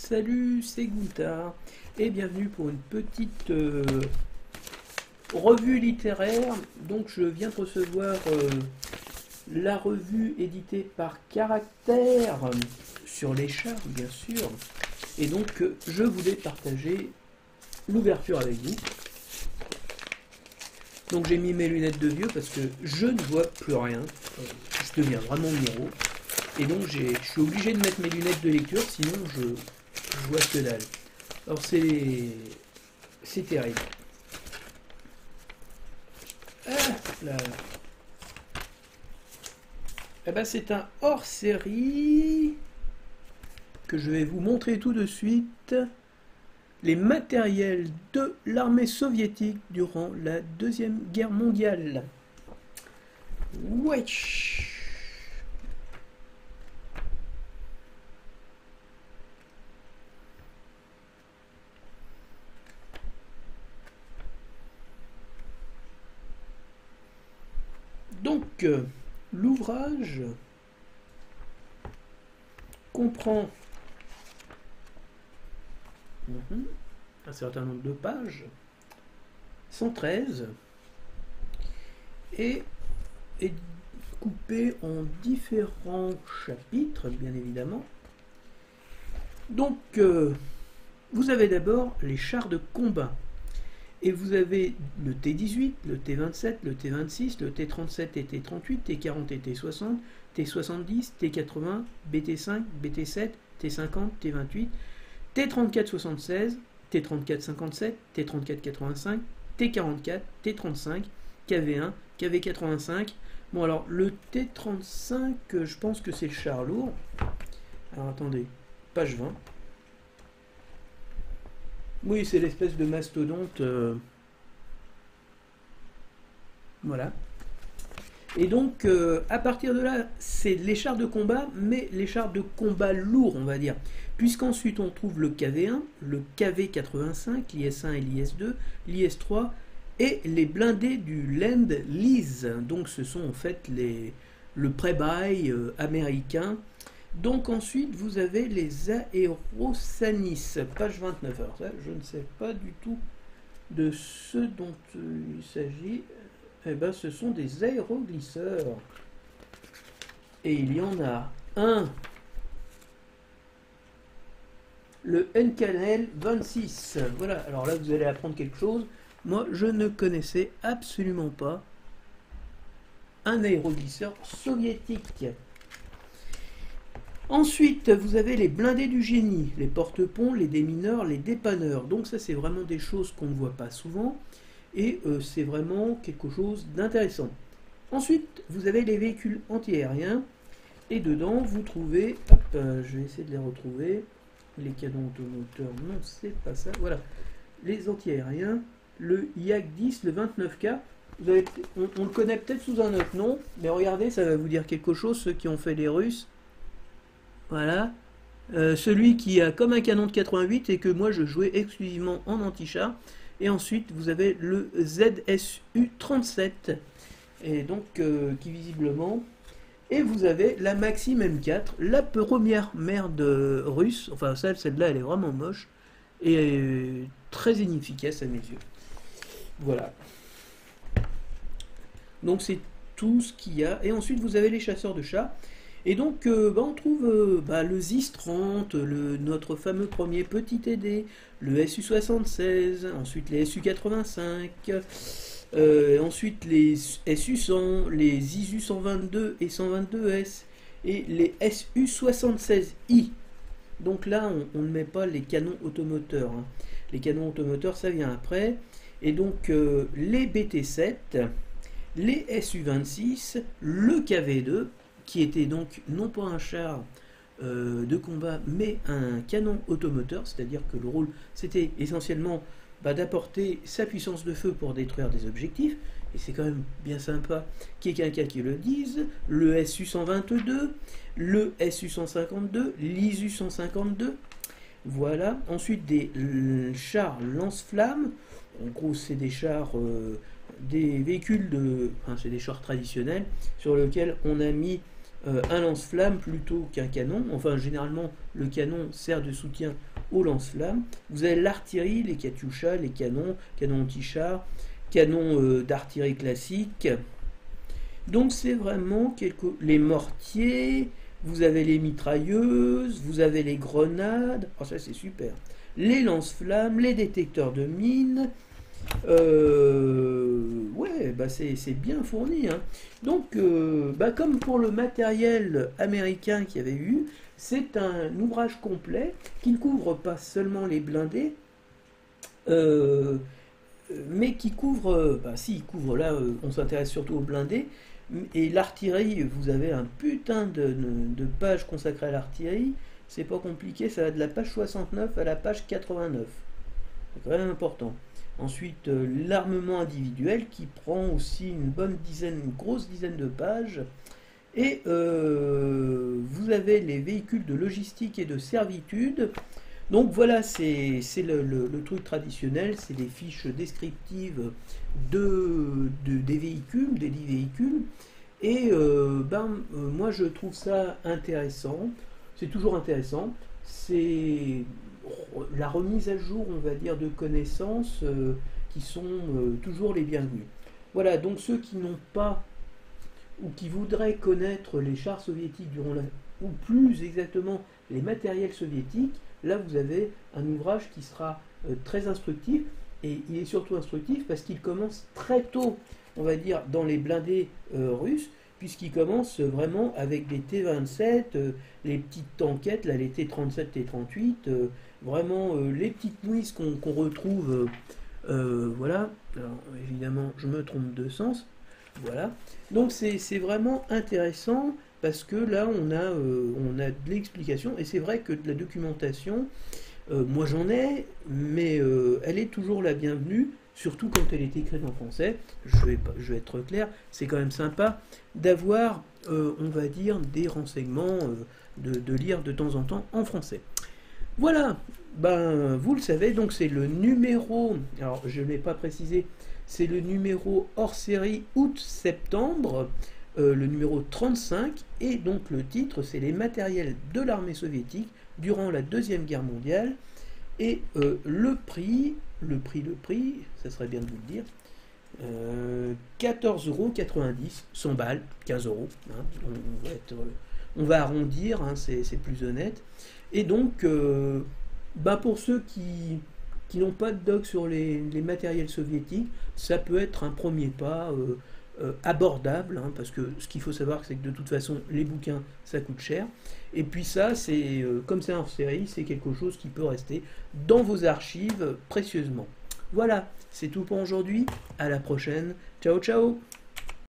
Salut, c'est Gunther et bienvenue pour une petite revue littéraire. Donc je viens de recevoir la revue éditée par Caractère sur les chars, bien sûr. Et donc je voulais partager l'ouverture avec vous. Donc j'ai mis mes lunettes de vieux parce que je ne vois plus rien. Je deviens vraiment miro. Et donc je suis obligé de mettre mes lunettes de lecture, sinon je vois que dalle. Alors c'est terrible. Ah là. Eh ben c'est un hors-série que je vais vous montrer tout de suite. Les matériels de l'armée soviétique durant la Deuxième Guerre mondiale. Wesh. Donc, l'ouvrage comprend un certain nombre de pages, 113, et est coupé en différents chapitres, bien évidemment. Donc, vous avez d'abord les chars de combat. Et vous avez le T-18, le T-27, le T-26, le T-37 et T-38, T-40 et T-60, T-70, T-80, BT-5, BT-7, T-50, T-28, T-34-76, T-34-57, T-34-85, T-44, T-35, KV-1, KV-85. Bon alors le T-35, je pense que c'est le char lourd. Alors attendez, page 20. Oui, c'est l'espèce de mastodonte. Voilà. Et donc, à partir de là, c'est les chars de combat, mais les chars de combat lourds, on va dire. Puisqu'ensuite, on trouve le KV-1, le KV-85, l'IS-1 et l'IS-2, l'IS-3, et les blindés du Lend-Lease. Donc, ce sont en fait le pré-buy américain. Donc ensuite, vous avez les Aerosanis, page 29. Alors ça, je ne sais pas du tout de ce dont il s'agit. Eh bien, ce sont des aéroglisseurs. Et il y en a un. Le NKL 26. Voilà, alors là, vous allez apprendre quelque chose. Moi, je ne connaissais absolument pas un aéroglisseur soviétique. Ensuite, vous avez les blindés du génie, les porte-ponts, les démineurs, les dépanneurs. Donc ça, c'est vraiment des choses qu'on ne voit pas souvent. Et c'est vraiment quelque chose d'intéressant. Ensuite, vous avez les véhicules antiaériens. Et dedans, vous trouvez... Hop, je vais essayer de les retrouver. Les canons automoteurs, non, c'est pas ça. Voilà. Les antiaériens. Le Yak-10, le 29K. On le connaît peut-être sous un autre nom. Mais regardez, ça va vous dire quelque chose, ceux qui ont fait les Russes. Voilà, celui qui a comme un canon de 88 et que moi je jouais exclusivement en anti-char. Et ensuite vous avez le ZSU-37, et donc qui visiblement... Et vous avez la Maxim M4, la première merde russe, enfin celle-là elle est vraiment moche, et très inefficace à mes yeux. Voilà. Donc c'est tout ce qu'il y a. Et ensuite vous avez les chasseurs de chars. Et donc, on trouve le ZIS-30, notre fameux premier petit TD, le SU-76, ensuite les SU-85, ensuite les SU-100, les ISU-122 et 122S, et les SU-76I. Donc là, on ne met pas les canons automoteurs. Hein. Les canons automoteurs, ça vient après. Et donc, les BT-7, les SU-26, le KV-2, qui était donc non pas un char de combat, mais un canon automoteur, c'est-à-dire que le rôle, c'était essentiellement d'apporter sa puissance de feu pour détruire des objectifs, et c'est quand même bien sympa qu'il y ait quelqu'un qui le dise. Le SU-122, le SU-152, l'ISU-152, voilà. Ensuite, des chars lance-flammes, en gros, c'est des chars... des véhicules c'est des chars traditionnels sur lesquels on a mis un lance-flamme plutôt qu'un canon. Enfin, généralement, le canon sert de soutien au lance-flammes. Vous avez l'artillerie, les katyushas, les canons, canons anti-chars, canons d'artillerie classique. Donc c'est vraiment les mortiers, vous avez les mitrailleuses, vous avez les grenades, oh, ça c'est super. Les lance-flammes, les détecteurs de mines, ouais, bah c'est bien fourni, hein. Donc, bah comme pour le matériel américain qu'il y avait eu, c'est un ouvrage complet qui ne couvre pas seulement les blindés, euh, mais qui couvre, bah si, il couvre là, on s'intéresse surtout aux blindés, et l'artillerie, vous avez un putain de pages consacrées à l'artillerie, c'est pas compliqué, ça va de la page 69 à la page 89. C'est quand même important. Ensuite, l'armement individuel qui prend aussi une grosse dizaine de pages. Et vous avez les véhicules de logistique et de servitude. Donc voilà, c'est le truc traditionnel, c'est les fiches descriptives des véhicules, des 10 véhicules. Et moi je trouve ça intéressant, c'est toujours intéressant, c'est la remise à jour, on va dire, de connaissances qui sont toujours les bienvenues. Voilà, donc ceux qui n'ont pas ou qui voudraient connaître les chars soviétiques ou plus exactement les matériels soviétiques, là vous avez un ouvrage qui sera très instructif, et il est surtout instructif parce qu'il commence très tôt, on va dire, dans les blindés russes, puisqu'il commence vraiment avec des T-27, les petites tankettes, là, les T-37, T-38, vraiment les petites mouisses qu'on retrouve, voilà. Alors évidemment, je me trompe de sens, voilà. Donc c'est vraiment intéressant parce que là on a de l'explication, et c'est vrai que de la documentation, moi j'en ai, mais elle est toujours la bienvenue, surtout quand elle est écrite en français. Je vais être clair, c'est quand même sympa d'avoir, on va dire, des renseignements, de lire de temps en temps en français. Voilà, ben vous le savez, donc c'est le numéro, alors je ne l'ai pas précisé, c'est le numéro hors série août-septembre, le numéro 35, et donc le titre c'est les matériels de l'armée soviétique durant la Deuxième Guerre mondiale, et le prix, ça serait bien de vous le dire, 14,90 €, 100 balles, 15 euros, hein, on va arrondir, hein, c'est plus honnête. Et donc, bah pour ceux qui n'ont pas de doc sur les matériels soviétiques, ça peut être un premier pas abordable, hein, parce que ce qu'il faut savoir, c'est que de toute façon, les bouquins, ça coûte cher. Et puis ça, c'est comme c'est hors série, c'est quelque chose qui peut rester dans vos archives précieusement. Voilà, c'est tout pour aujourd'hui. À la prochaine. Ciao, ciao!